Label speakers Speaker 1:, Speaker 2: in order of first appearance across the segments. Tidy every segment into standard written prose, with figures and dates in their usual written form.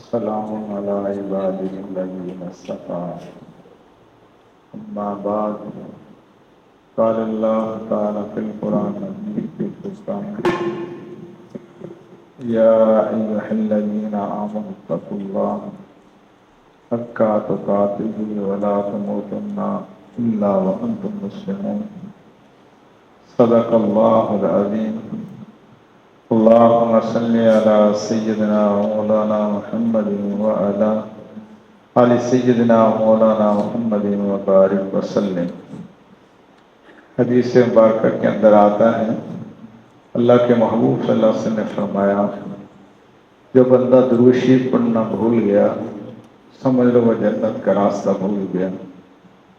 Speaker 1: السلام على عباده الذين اصطفى أما بعد قال الله تعالى في القرآن المجيد في الفرقان يا أيها الذين آمنوا اتقوا الله حق تقاته ولا تموتن إلا وأنتم مسلمون صدق الله العظيم اللهم صل على سيدنا مولانا محمد وعلى آل سيدنا مولانا محمد وبارک وسلم۔ حدیث مبارکہ کے اندر آتا ہے اللہ کے محبوب صلی اللہ علیہ وسلم نے فرمایا جو بندہ درود شریف پڑھنا بھول گیا سمجھ لو وہ جنت کا راستہ بھول گیا۔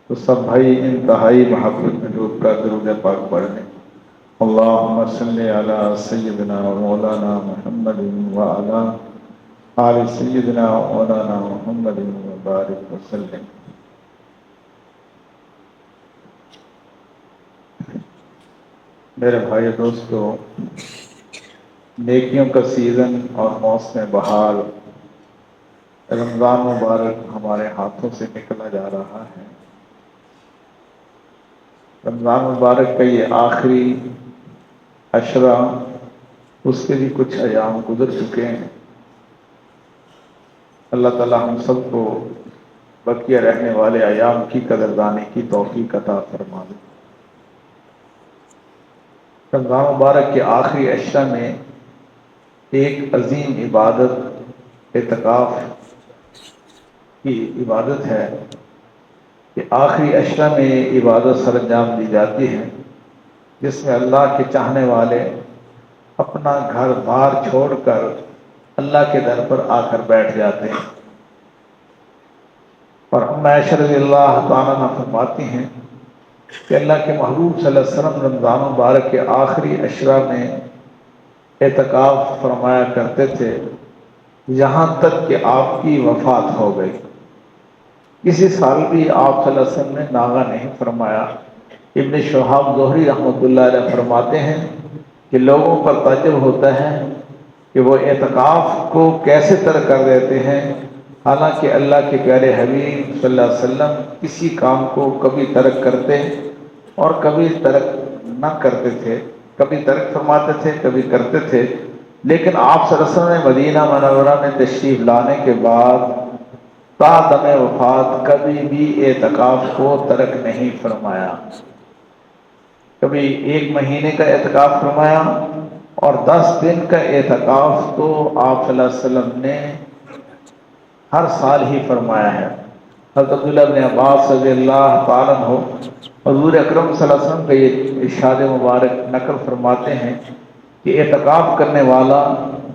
Speaker 1: تو سب بھائی انتہائی محبت میں ڈوب کر درود پاک پڑھ لیں۔ اللہم صلی علی سیدنا مولانا محمد وعلی آل سیدنا مولانا محمد وبارک وسلم۔ میرے بھائی دوستو، نیکیوں کا سیزن اور موسم بہار رمضان مبارک ہمارے ہاتھوں سے نکلا جا رہا ہے۔ رمضان مبارک کا یہ آخری عشرہ، اس کے بھی کچھ ایام گزر چکے ہیں۔ اللہ تعالی ہم سب کو بقیہ رہنے والے ایام کی قدردانی کی توفیق عطا فرما دے۔ رمضان مبارک کے آخری عشرہ میں ایک عظیم عبادت اعتکاف کی عبادت ہے کہ آخری عشرہ میں یہ عبادت سر انجام دی جاتی ہے جس میں اللہ کے چاہنے والے اپنا گھر بار چھوڑ کر اللہ کے در پر آ کر بیٹھ جاتے ہیں۔ اور عائشہ رضی اللہ تعالیٰ عنہ فرماتی ہیں کہ اللہ کے محبوب صلی اللہ علیہ وسلم رمضان مبارک کے آخری عشرہ میں اعتکاف فرمایا کرتے تھے یہاں تک کہ آپ کی وفات ہو گئی۔ کسی سال بھی آپ صلی اللہ علیہ وسلم نے ناغہ نہیں فرمایا۔ ابن شہاب زہری رحمۃ اللہ علیہ فرماتے ہیں کہ لوگوں پر تعجب ہوتا ہے کہ وہ اعتکاف کو کیسے ترک کر دیتے ہیں، حالانکہ اللہ کے پیارے حبیب صلی اللہ علیہ وسلم کسی کام کو کبھی ترک کرتے اور کبھی ترک نہ کرتے تھے، کبھی ترک فرماتے تھے کبھی کرتے تھے، لیکن آپ صلی اللہ علیہ وسلم نے مدینہ منورہ میں تشریف لانے کے بعد تا دم وفات کبھی بھی اعتکاف کو ترک نہیں فرمایا۔ کبھی 1 مہینے کا اعتکاف فرمایا اور 10 دن کا اعتکاف تو آپ صلی اللہ علیہ وسلم نے ہر سال ہی فرمایا ہے۔ حضرت عبداللہ بن عباس رضی اللہ تعالیٰ عنہ حضور اکرم صلی اللہ علیہ وسلم کا یہ ارشاد مبارک نقل فرماتے ہیں کہ اعتکاف کرنے والا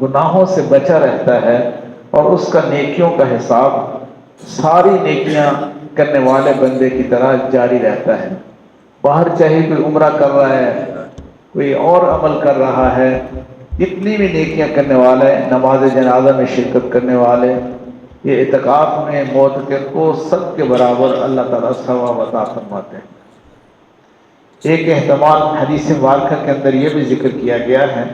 Speaker 1: گناہوں سے بچا رہتا ہے اور اس کا نیکیوں کا حساب ساری نیکیاں کرنے والے بندے کی طرح جاری رہتا ہے۔ باہر چاہے کوئی عمرہ کر رہا ہے، کوئی اور عمل کر رہا ہے، جتنی بھی نیکیاں کرنے والے، نماز جنازہ میں شرکت کرنے والے، یہ اعتکاف میں معتکف کو سب کے برابر اللہ تعالیٰ ثواب عطا فرماتے ہیں۔ ایک احتمال حدیث مبارکہ کے اندر یہ بھی ذکر کیا گیا ہے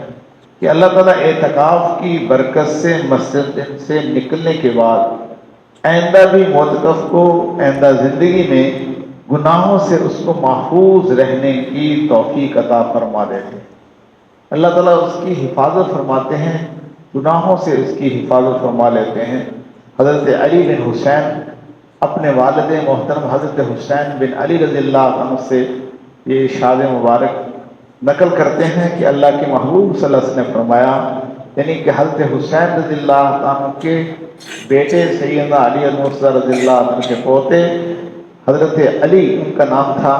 Speaker 1: کہ اللہ تعالیٰ اعتکاف کی برکت سے مسجد سے نکلنے کے بعد آئندہ بھی معتکف کو آئندہ زندگی میں گناہوں سے اس کو محفوظ رہنے کی توفیق عطا فرما دیتے ہیں۔ اللہ تعالیٰ اس کی حفاظت فرماتے ہیں، گناہوں سے اس کی حفاظت فرما لیتے ہیں۔ حضرت علی بن حسین اپنے والد محترم حضرت حسین بن علی رضی اللہ عنہ سے یہ ارشاد مبارک نقل کرتے ہیں کہ اللہ کے محبوب صلی اللہ علیہ وسلم نے فرمایا، یعنی کہ حضرت حسین رضی اللہ عنہ کے بیٹے سیدنا علی المرتضیٰ رضی اللہ عنہ کے پوتے حضرت علی ان کا نام تھا،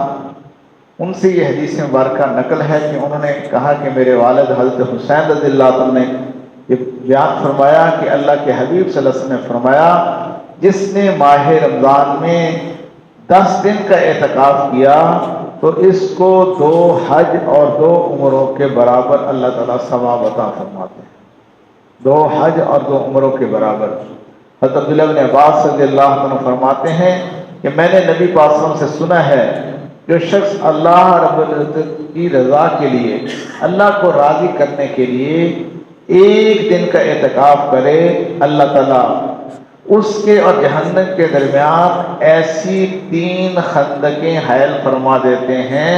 Speaker 1: ان سے یہ حدیث مبارکہ نقل ہے کہ انہوں نے کہا کہ میرے والد حضرت حسین رضی اللہ عنہ نے یہ بیان فرمایا کہ اللہ کے حبیب صلی اللہ علیہ وسلم نے فرمایا جس نے ماہ رمضان میں 10 دن کا اعتکاف کیا تو اس کو 2 حج اور 2 عمروں کے برابر اللہ تعالیٰ ثواب عطا فرماتے ہیں۔ 2 حج اور 2 عمروں کے برابر۔ حضرت عبداللہ بن عباس رضی اللہ عنہ فرماتے ہیں کہ میں نے نبی پاک صلی اللہ علیہ وسلم سے سنا ہے جو شخص اللہ رب العزت کی رضا کے لیے، اللہ کو راضی کرنے کے لیے ایک دن کا اعتکاف کرے، اللہ تعالیٰ اس کے اور جہنم کے درمیان ایسی 3 خندقیں حائل فرما دیتے ہیں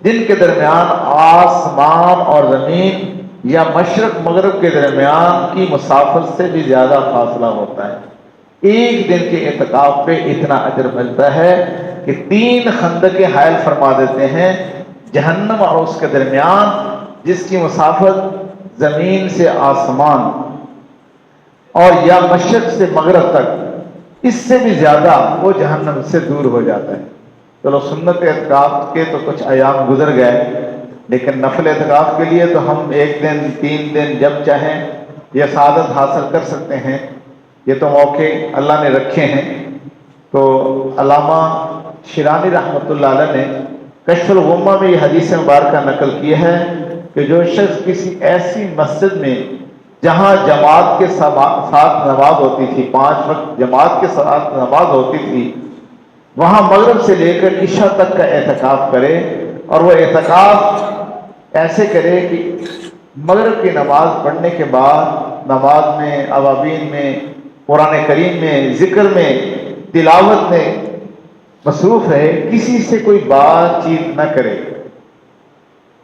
Speaker 1: جن کے درمیان آسمان اور زمین یا مشرق مغرب کے درمیان کی مسافت سے بھی زیادہ فاصلہ ہوتا ہے۔ ایک دن کے اعتکاف پہ اتنا اجر ملتا ہے کہ 3 خندقیں حائل فرما دیتے ہیں جہنم اور اس کے درمیان، جس کی مسافت زمین سے آسمان اور یا مشرق سے مغرب تک، اس سے بھی زیادہ وہ جہنم سے دور ہو جاتا ہے۔ چلو سنت اعتکاف کے تو کچھ ایام گزر گئے، لیکن نفل اعتکاف کے لیے تو ہم 1 دن 3 دن جب چاہیں یہ سعادت حاصل کر سکتے ہیں۔ یہ تو موقع اللہ نے رکھے ہیں۔ تو علامہ شیرانی رحمۃ اللہ علیہ نے کشف الغمہ میں یہ حدیث مبارکہ نقل کی ہے کہ جو شخص کسی ایسی مسجد میں جہاں جماعت کے ساتھ نماز ہوتی تھی، 5 وقت جماعت کے ساتھ نماز ہوتی تھی، وہاں مغرب سے لے کر عشاء تک کا اعتکاف کرے، اور وہ اعتکاف ایسے کرے کہ مغرب کی نماز پڑھنے کے بعد نماز میں، اوابین میں، قرآن کریم میں، ذکر میں، تلاوت میں مصروف رہے، کسی سے کوئی بات چیت نہ کرے،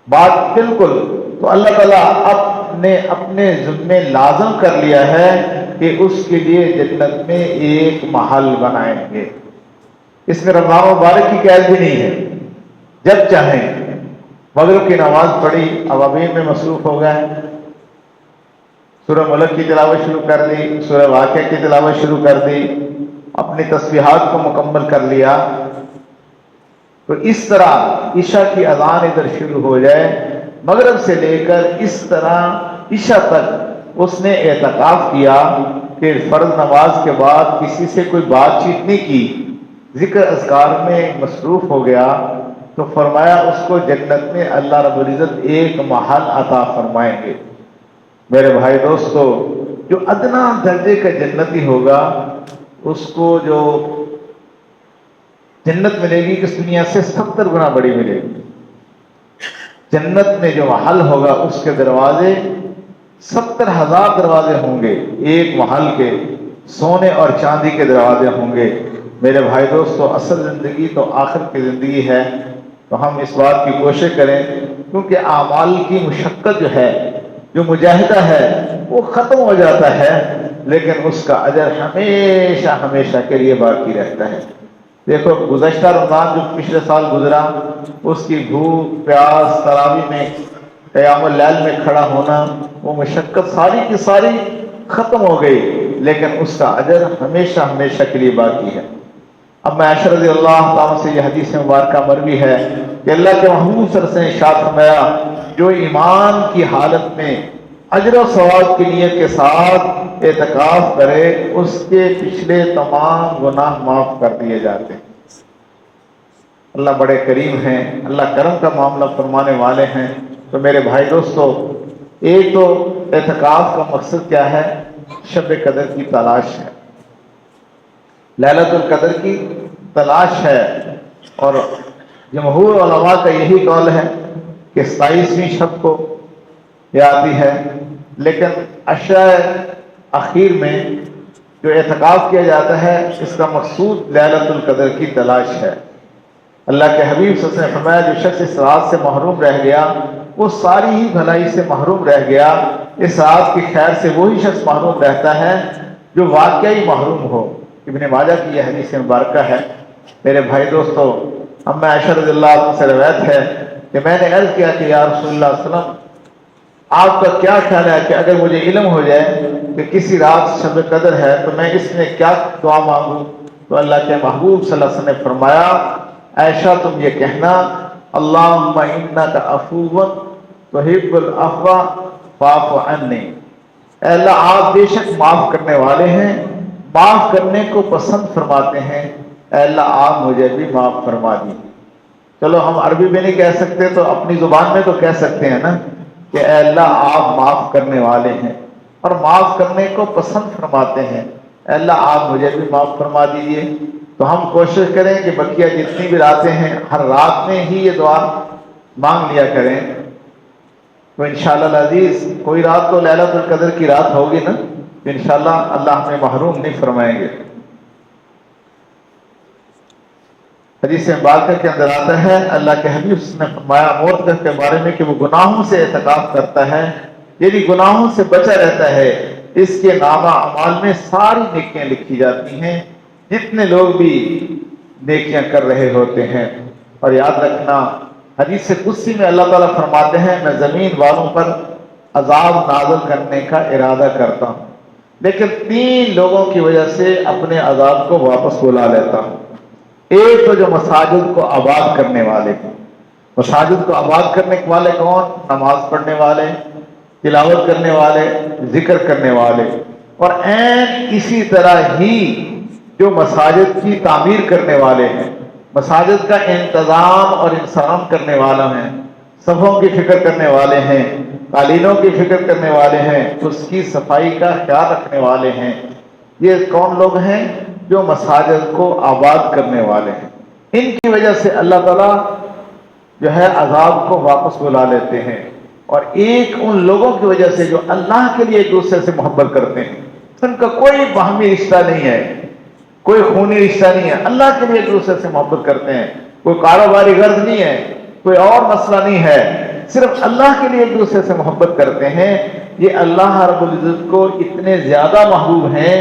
Speaker 1: بات بالکل۔ تو اللہ تعالیٰ اپنے ذمے لازم کر لیا ہے کہ اس کے لیے جنت میں ایک محل بنائیں گے۔ اس میں رمضان مبارک کی قید بھی نہیں ہے، جب چاہیں مغرب کی نماز پڑھی، اوابین میں مصروف ہو گئے، سورہ ملک کی تلاوت شروع کر دی، سورہ واقعہ کی تلاوت شروع کر دی، اپنی تسبیحات کو مکمل کر لیا۔ تو اس طرح عشاء کی اذان ادھر شروع ہو جائے، مغرب سے لے کر اس طرح عشاء تک اس نے اعتکاف کیا کہ فرض نماز کے بعد کسی سے کوئی بات چیت نہیں کی، ذکر اذکار میں مصروف ہو گیا، تو فرمایا اس کو جنت میں اللہ رب العزت ایک محل عطا فرمائیں گے۔ میرے بھائی دوستو، جو ادنا درجے کا جنتی ہوگا اس کو جو جنت ملے گی اس دنیا سے 70 گنا بڑی ملے گی۔ جنت میں جو محل ہوگا اس کے دروازے 70,000 دروازے ہوں گے، ایک محل کے سونے اور چاندی کے دروازے ہوں گے۔ میرے بھائی دوستو، اصل زندگی تو آخر کی زندگی ہے، تو ہم اس بات کی کوشش کریں، کیونکہ اعمال کی مشقت جو ہے، جو مجاہدہ ہے، وہ ختم ہو جاتا ہے، لیکن اس کا اجر ہمیشہ ہمیشہ کے لیے باقی رہتا ہے۔ دیکھو گزشتہ رمضان جو پچھلے سال گزرا، اس کی بھوک پیاس، تراویح میں، قیام اللیل میں کھڑا ہونا، وہ مشقت ساری کی ساری ختم ہو گئی، لیکن اس کا اجر ہمیشہ ہمیشہ کے لیے باقی ہے۔ اب میں عائشہ رضی اللہ تعالیٰ سے یہ حدیث مبارکہ مروی ہے کہ اللہ کے محبوب صلی اللہ علیہ وسلم نے ارشاد فرمایا، جو ایمان کی حالت میں اجر و ثواب کی نیت کے ساتھ اعتکاف کرے، اس کے پچھلے تمام گناہ معاف کر دیے جاتے ہیں۔ اللہ بڑے کریم ہیں، اللہ کرم کا معاملہ فرمانے والے ہیں۔ تو میرے بھائی دوستو، ایک تو اعتکاف کا مقصد کیا ہے؟ شب قدر کی تلاش ہے، لیلۃ القدر کی تلاش ہے، اور جمہور علماء کا یہی قول ہے کہ 27ویں شب کو یہ آتی ہے، لیکن عشرہ اخیر میں جو اعتکاف کیا جاتا ہے اس کا مقصود لیلۃ القدر کی تلاش ہے۔ اللہ کے حبیب صلی اللہ علیہ وسلم نے فرمایا، جو شخص اس رات سے محروم رہ گیا وہ ساری ہی بھلائی سے محروم رہ گیا۔ اس رات کی خیر سے وہی شخص محروم رہتا ہے جو واقعی محروم ہو۔ ابن ماجہ کی یہ حدیث مبارکہ ہے۔ میرے بھائی دوستو، اما عائشہ رضی اللہ عنہ سے روایت ہے کہ میں نے عرض کیا کہ یا رسول اللہ صلی اللہ علیہ وسلم، آپ کا کیا خیال ہے کہ اگر مجھے علم ہو جائے کہ کسی رات شب قدر ہے تو میں اس میں کیا دعا مانگوں؟ تو اللہ کے محبوب صلی اللہ علیہ وسلم نے فرمایا، عائشہ تم یہ کہنا، اللہم انک عفو تحب العفو فاعف عنی، اے اللہ آپ بے شک معاف کرنے والے ہیں، معاف کرنے کو پسند فرماتے ہیں، اے اللہ آپ مجھے بھی معاف فرما دیجیے۔ چلو ہم عربی میں نہیں کہہ سکتے تو اپنی زبان میں تو کہہ سکتے ہیں نا کہ اے اللہ آپ معاف کرنے والے ہیں اور معاف کرنے کو پسند فرماتے ہیں، اے اللہ آپ مجھے بھی معاف فرما دیجیے۔ تو ہم کوشش کریں کہ بقیہ جتنی بھی راتیں ہیں ہر رات میں ہی یہ دعا مانگ لیا کریں۔ تو انشاءاللہ العزیز کوئی رات تو لیلۃ القدر کی رات ہوگی نا، تو انشاءاللہ اللہ ہمیں محروم نہیں فرمائیں گے۔ حدیث مبارکہ کے اندر آتا ہے اللہ کے حبیب نے فرمایا معتکف کے بارے میں کہ وہ گناہوں سے اعتکاف کرتا ہے، یعنی گناہوں سے بچا رہتا ہے، اس کے نامہ اعمال میں ساری نیکیاں لکھی جاتی ہیں جتنے لوگ بھی نیکیاں کر رہے ہوتے ہیں۔ اور یاد رکھنا حدیث قدسی میں اللہ تعالیٰ فرماتے ہیں میں زمین والوں پر عذاب نازل کرنے کا ارادہ کرتا ہوں، لیکن 3 لوگوں کی وجہ سے اپنے عذاب کو واپس بلا لیتا ہوں۔ ایک تو جو مساجد کو آباد کرنے والے ہیں، مساجد کو آباد کرنے والے کون؟ نماز پڑھنے والے، تلاوت کرنے والے، ذکر کرنے والے، اور عین اسی طرح ہی جو مساجد کی تعمیر کرنے والے ہیں، مساجد کا انتظام اور انصرام کرنے والا ہیں، صفوں کی فکر کرنے والے ہیں، قالینوں کی فکر کرنے والے ہیں، اس کی صفائی کا خیال رکھنے والے ہیں۔ یہ کون لوگ ہیں؟ جو مساجد کو آباد کرنے والے ہیں۔ ان کی وجہ سے اللہ تعالیٰ جو ہے عذاب کو واپس بلا لیتے ہیں۔ اور ایک ان لوگوں کی وجہ سے جو اللہ کے لیے ایک دوسرے سے محبت کرتے ہیں، ان کا کوئی باہمی رشتہ نہیں ہے، کوئی خونی رشتہ نہیں ہے، اللہ کے لیے ایک دوسرے سے محبت کرتے ہیں، کوئی کاروباری غرض نہیں ہے، کوئی اور مسئلہ نہیں ہے، صرف اللہ کے لیے ایک دوسرے سے محبت کرتے ہیں۔ یہ اللہ رب العزت کو اتنے زیادہ محبوب ہیں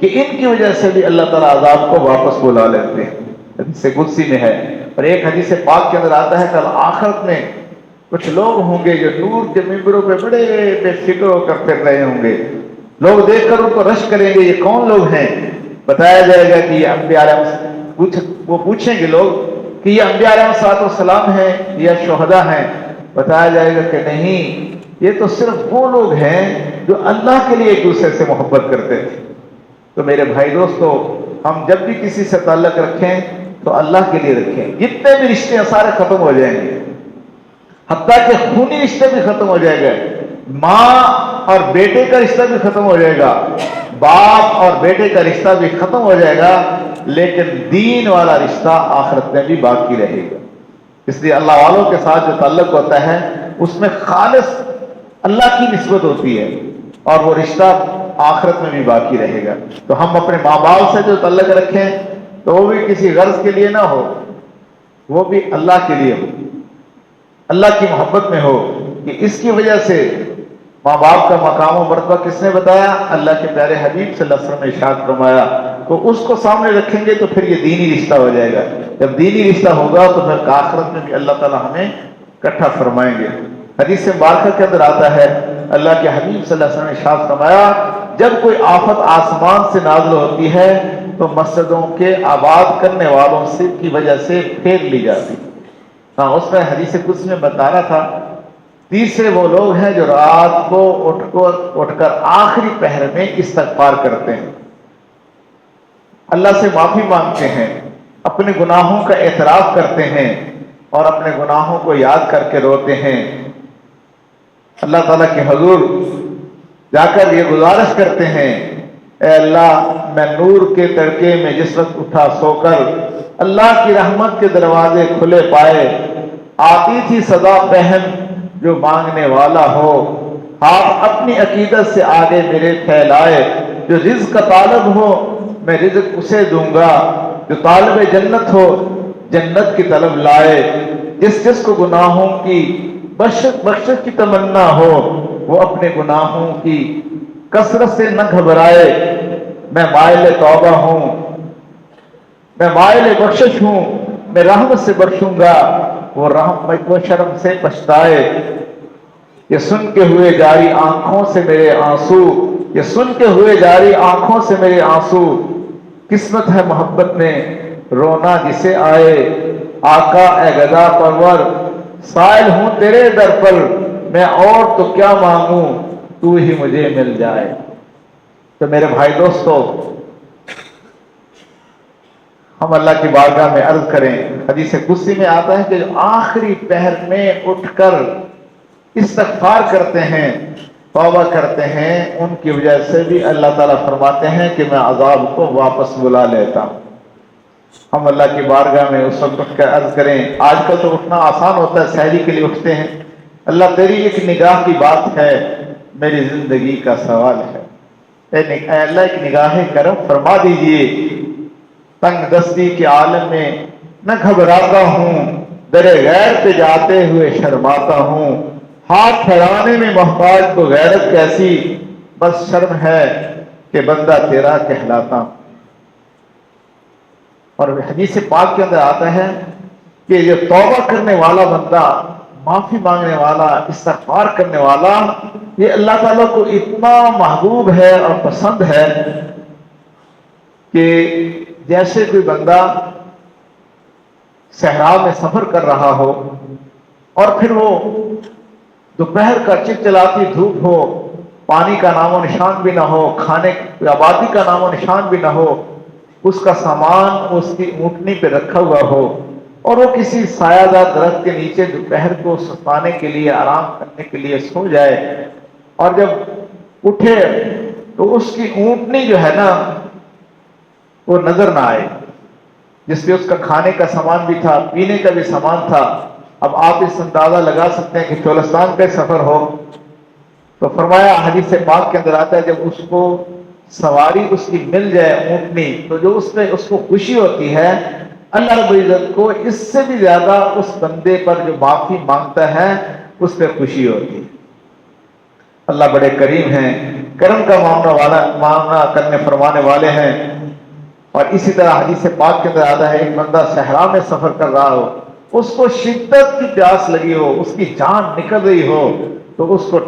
Speaker 1: کہ ان کی وجہ سے بھی اللہ تعالیٰ عذاب کو واپس بلا لیتے ہیں۔ حدیث قدسی میں ہے، اور ایک حدیث پاک کے اندر آتا ہے کل آخرت میں کچھ لوگ ہوں گے جو نور کے ممبروں پہ بڑے بے فکر ہو کر پھر رہے ہوں گے، لوگ دیکھ کر ان کو رشک کریں گے یہ کون لوگ ہیں؟ بتایا جائے گا کہ یہ انبیاء علیہ وہ پوچھیں گے لوگ کہ یہ انبیاء علیہ السلام ہیں یا شہداء ہیں؟ بتایا جائے گا کہ نہیں، یہ تو صرف وہ لوگ ہیں جو اللہ کے لیے ایک دوسرے سے محبت کرتے تھے۔ تو میرے بھائی دوستو، ہم جب بھی کسی سے تعلق رکھیں تو اللہ کے لیے رکھیں۔ جتنے بھی رشتے ہیں سارے ختم ہو جائیں گے، حتیٰ کہ خونی رشتے بھی ختم ہو جائے گا، ماں اور بیٹے کا رشتہ بھی ختم ہو جائے گا، باپ اور بیٹے کا رشتہ بھی ختم ہو جائے گا، لیکن دین والا رشتہ آخرت میں بھی باقی رہے گا۔ اس لیے اللہ والوں کے ساتھ جو تعلق ہوتا ہے اس میں خالص اللہ کی نسبت ہوتی ہے، اور وہ رشتہ آخرت میں بھی باقی رہے گا۔ تو ہم اپنے ماں باپ سے جو تعلق رکھیں تو وہ بھی کسی غرض کے لیے نہ ہو، وہ بھی اللہ کے لیے ہو، اللہ کی محبت میں ہو، کہ اس کی وجہ سے ماں باپ کا مقام و مرتبہ کس نے بتایا؟ اللہ کے پیارے حبیب صلی اللہ علیہ وسلم نے ارشاد فرمایا۔ تو اس کو سامنے رکھیں گے تو پھر یہ دینی رشتہ ہو جائے گا۔ جب دینی رشتہ ہوگا تو پھر آخرت میں بھی اللہ تعالیٰ ہمیں اکٹھا فرمائیں گے۔ حدیث مبارکہ کے اندر آتا ہے اللہ کے حبیب صلی اللہ علیہ وسلم نے ارشاد فرمایا جب کوئی آفت آسمان سے نازل ہوتی ہے تو مسجدوں کے آباد کرنے والوں سے کی وجہ سے پھیر لی جاتی۔ ہاں، اس میں حدیث قدسی میں بتا رہا تھا، تیسرے وہ لوگ ہیں جو رات کو اٹھ کر آخری پہر میں استغفار کرتے ہیں، اللہ سے معافی مانگتے ہیں، اپنے گناہوں کا اعتراف کرتے ہیں اور اپنے گناہوں کو یاد کر کے روتے ہیں، اللہ تعالیٰ کے حضور جا کر یہ گزارش کرتے ہیں، اے اللہ میں نور کے تڑکے میں جس وقت اٹھا سو کر اللہ کی رحمت کے دروازے کھلے پائے، آتی تھی صدا پہن جو مانگنے والا ہو، آپ اپنی عقیدت سے آگے میرے پھیلائے، جو رزق کا طالب ہو میں رزق اسے دوں گا، جو طالب جنت ہو جنت کی طلب لائے، جس کو گناہوں کی بخشش کی تمنا ہو وہ اپنے گناہوں کی کثرت سے نہ گھبرائے، میں مائل توبہ ہوں، میں مائل بخشش ہوں، میں رحمت سے بخشوں گا، وہ شرم سے پچھتائے۔ یہ سن کے ہوئے جاری آنکھوں سے میرے آنسو، یہ سن کے ہوئے جاری آنکھوں سے میرے آنسو، قسمت ہے محبت میں رونا جسے آئے، آقا اے گدا پرور سائل ہوں تیرے در پر، میں اور تو کیا مانگوں تو ہی مجھے مل جائے۔ تو میرے بھائی دوستو، ہم اللہ کی بارگاہ میں عرض کریں، حدیث قدسی میں آتا ہے کہ جو آخری پہر میں اٹھ کر استغفار کرتے ہیں، توبہ کرتے ہیں، ان کی وجہ سے بھی اللہ تعالیٰ فرماتے ہیں کہ میں عذاب کو واپس بلا لیتا ہوں۔ ہم اللہ کی بارگاہ میں اس وقت اٹھ کر عرض کریں، آج کل تو اٹھنا آسان ہوتا ہے، سحری کے لیے اٹھتے ہیں، اللہ تیری ایک نگاہ کی بات ہے میری زندگی کا سوال ہے، اے اللہ ایک نگاہ کرم فرما دیجئے، تنگ دستی کے عالم میں نہ گھبراتا ہوں، در غیر پہ جاتے ہوئے شرماتا ہوں، ہاتھ پھیلانے میں محتاج کو غیرت کیسی، بس شرم ہے کہ بندہ تیرا کہلاتا ہوں۔ اور حدیث پاک کے اندر آتا ہے کہ یہ توبہ کرنے والا بندہ، معافی مانگنے والا، استغفار کرنے والا، یہ اللہ تعالیٰ کو اتنا محبوب ہے اور پسند ہے کہ جیسے کوئی بندہ صحرا میں سفر کر رہا ہو اور پھر وہ دوپہر کا چلچلاتی دھوپ ہو، پانی کا نام و نشان بھی نہ ہو، کھانے آبادی کا نام و نشان بھی نہ ہو، اس کا سامان اس کی اونٹنی پہ رکھا ہوا ہو اور وہ کسی سایہ دار درخت کے نیچے دوپہر کو ستانے کے لیے، آرام کرنے کے لیے سو جائے، اور جب اٹھے تو اس کی اونٹنی جو ہے نا وہ نظر نہ آئے، جس پہ اس کا کھانے کا سامان بھی تھا، پینے کا بھی سامان تھا۔ اب آپ اس اندازہ لگا سکتے ہیں کہ چولستان کا سفر ہو تو فرمایا، حدیث پاک کے اندر آتا ہے، جب اس کو سواری اس کی مل جائے اونٹنی تو جو اس پہ اس کو خوشی ہوتی ہے، اللہ رب العزت کو اس سے بھی زیادہ اس بندے پر جو معافی مانگتا ہے اس پہ خوشی ہوتی ہے۔ اللہ بڑے کریم ہیں، کرم کا معاملہ کرنے فرمانے والے ہیں۔ اور اسی طرح حدیث پاک کے اندر آتا ہے، ایک بندہ صحرا میں سفر کر رہا ہو، اس کو شدت کی پیاس لگی ہو، اس کی جان نکل رہی ہو، تو اس کو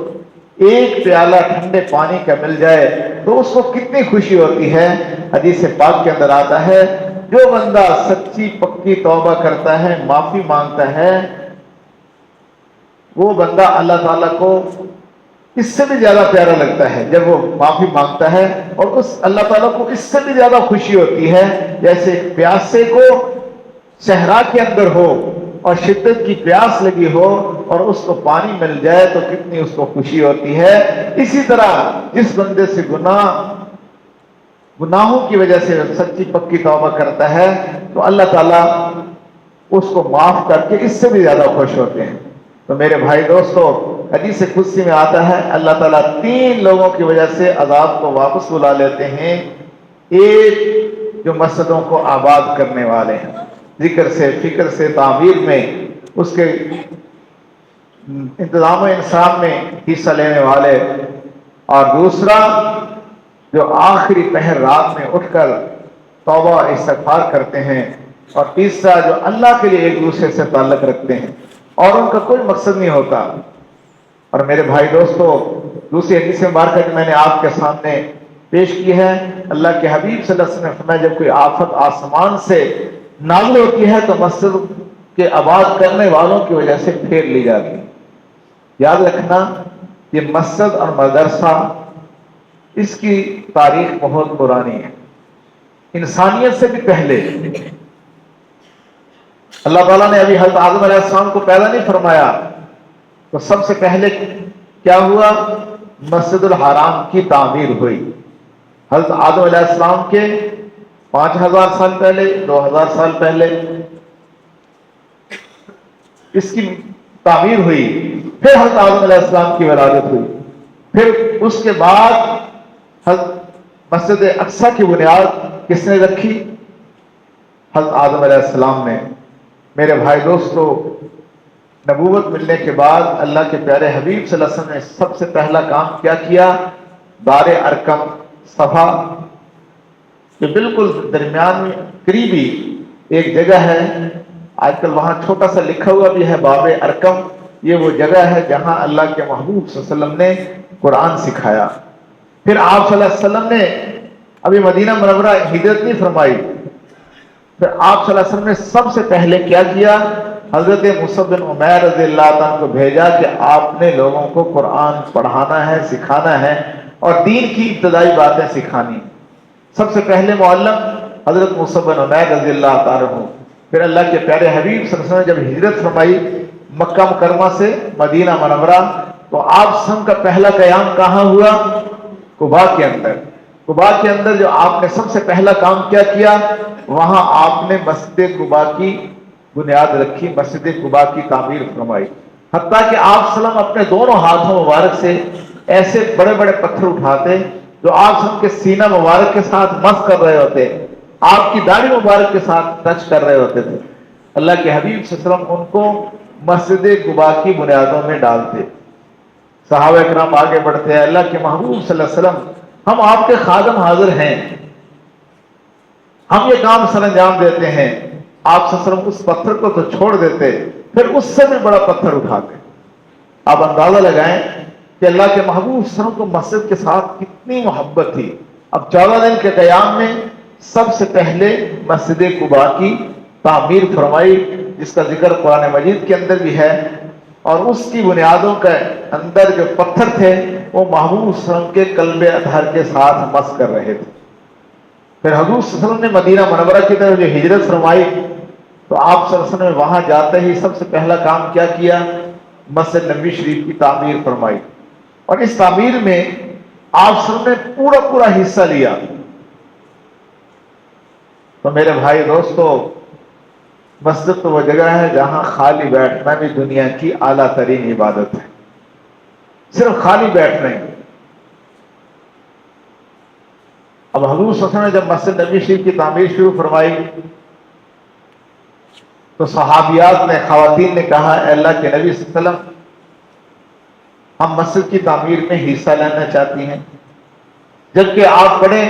Speaker 1: ایک پیالہ ٹھنڈے پانی کا مل جائے تو اس کو کتنی خوشی ہوتی ہے۔ حدیث پاک کے اندر آتا ہے، جو بندہ سچی پکی توبہ کرتا ہے، معافی مانگتا ہے، وہ بندہ اللہ تعالیٰ کو اس سے بھی زیادہ پیارا لگتا ہے جب وہ معافی مانگتا ہے، اور اس اللہ تعالیٰ کو اس سے بھی زیادہ خوشی ہوتی ہے جیسے پیاسے کو صحرا کے اندر ہو اور شدت کی پیاس لگی ہو اور اس کو پانی مل جائے تو کتنی اس کو خوشی ہوتی ہے۔ اسی طرح جس بندے سے گناہوں کی وجہ سے سچی پکی توبہ کرتا ہے تو اللہ تعالیٰ اس کو معاف کر کے اس سے بھی زیادہ خوش ہوتے ہیں۔ تو میرے بھائی دوستو، حدیث قدسی میں آتا ہے، اللہ تعالیٰ 3 لوگوں کی وجہ سے عذاب کو واپس بلا لیتے ہیں۔ ایک، جو مسجدوں کو آباد کرنے والے ہیں، ذکر سے، فکر سے، تعمیر میں، اس کے انتظام و انصاف میں حصہ لینے والے، اور دوسرا جو آخری پہر رات میں اٹھ کر توبہ استغفار کرتے ہیں، اور تیسرا جو اللہ کے لیے ایک دوسرے سے تعلق رکھتے ہیں اور ان کا کوئی مقصد نہیں ہوتا۔ اور میرے بھائی دوستو، دوسری حدیث مبارکہ جو میں نے آپ کے سامنے پیش کی ہے، اللہ کے حبیب صلی اللہ علیہ وسلم نے فرمایا، جب کوئی آفت آسمان سے نازل ہوتی ہے تو مسجد کے آباد کرنے والوں کی وجہ سے پھیر لی جاتی ہے۔ یاد رکھنا، یہ مسجد اور مدرسہ، اس کی تاریخ بہت پرانی ہے، انسانیت سے بھی پہلے۔ اللہ تعالیٰ نے ابھی حضرت آدم علیہ السلام کو پیدا نہیں فرمایا تو سب سے پہلے کیا ہوا؟ مسجد الحرام کی تعمیر ہوئی۔ حضرت آدم علیہ السلام کے 5000 سال پہلے، 2000 سال پہلے اس کی تعمیر ہوئی، پھر حضرت آدم علیہ السلام کی ولادت ہوئی، پھر اس کے بعد مسجد اقصی کی بنیاد کس نے رکھی؟ حضرت آدم علیہ السلام نے۔ میرے بھائی دوستو، نبوت ملنے کے بعد اللہ کے پیارے حبیب صلی اللہ علیہ وسلم نے سب سے پہلا کام کیا کیا؟ دار ارقم صفا، جو بالکل درمیان میں قریبی ایک جگہ ہے، آج کل وہاں چھوٹا سا لکھا ہوا بھی ہے باب ارقم، یہ وہ جگہ ہے جہاں اللہ کے محبوب صلی اللہ علیہ وسلم نے قرآن سکھایا۔ پھر آپ صلی اللہ علیہ وسلم نے ابھی مدینہ منورہ ہجرت نہیں فرمائی، پھر آپ صلی اللہ علیہ وسلم نے سب سے پہلے کیا کیا؟ حضرت مصعب بن عمیر رضی اللہ عنہ کو بھیجا کہ آپ نے لوگوں کو قرآن پڑھانا ہے، سکھانا ہے اور دین کی ابتدائی باتیں سکھانی۔ سب سے پہلے معلم حضرت مصعب بن عمیر رضی اللہ تعالیٰ عنہ۔ پھر اللہ کے پیارے حبیب صلی اللہ علیہ وسلم جب ہجرت فرمائی مکہ مکرمہ سے مدینہ منورہ، تو آپ سب کا پہلا قیام کہاں ہوا؟ قباء کے اندر۔ قباء کے اندر جو آپ نے سب سے پہلا کام کیا کیا؟ وہاں آپ نے مسجد قباء کی بنیاد رکھی، مسجد قباء کی تعمیر فرمائی۔ حتیٰ کہ آپ سلم اپنے دونوں ہاتھوں مبارک سے ایسے بڑے بڑے پتھر اٹھاتے جو آپ سلم کے سینہ مبارک کے ساتھ مس کر رہے ہوتے، آپ کی داڑھی مبارک کے ساتھ ٹچ کر رہے ہوتے تھے۔ اللہ کے حبیب صلی اللہ علیہ وسلم ان کو مسجد قباء کی بنیادوں میں ڈالتے، صحابہ کرام آگے بڑھتے ہیں، اللہ کے محبوب صلی اللہ علیہ وسلم ہم آپ کے خادم حاضر ہیں، ہم یہ کام سر انجام دیتے ہیں۔ آپ صلی اللہ علیہ وسلم اس پتھر کو تو چھوڑ دیتے، پھر اس سے بھی بڑا پتھر اٹھاتے۔ آپ اندازہ لگائیں کہ اللہ کے محبوب صلی اللہ علیہ وسلم کو مسجد کے ساتھ کتنی محبت تھی۔ اب 14 دن کے قیام میں سب سے پہلے مسجد قباء کی تعمیر فرمائی، جس کا ذکر قرآن مجید کے اندر بھی ہے، اور اس کی بنیادوں کے اندر جو پتھر تھے وہ محبوب صلی اللہ علیہ وسلم کے قلب اطہر کے ساتھ مس کر رہے تھے۔ پھر حضور صلی اللہ علیہ وسلم نے مدینہ منورہ کی طرف جو ہجرت فرمائی تو آپ صلی اللہ علیہ وسلم نے وہاں جاتے ہی سب سے پہلا کام کیا کیا؟ مسجد نبوی شریف کی تعمیر فرمائی، اور اس تعمیر میں آپ صلی اللہ علیہ وسلم نے پورا حصہ لیا۔ تو میرے بھائی دوستو، مسجد تو وہ جگہ ہے جہاں خالی بیٹھنا بھی دنیا کی اعلیٰ ترین عبادت ہے، صرف خالی بیٹھنا ہی۔ اب حضور صلی اللہ علیہ وسلم نے جب مسجد نبوی شریف کی تعمیر شروع فرمائی تو صحابیات نے، خواتین نے کہا، اے اللہ کے نبی صلی اللہ علیہ وسلم ہم مسجد کی تعمیر میں حصہ لینا چاہتی ہیں۔ جبکہ آپ پڑھیں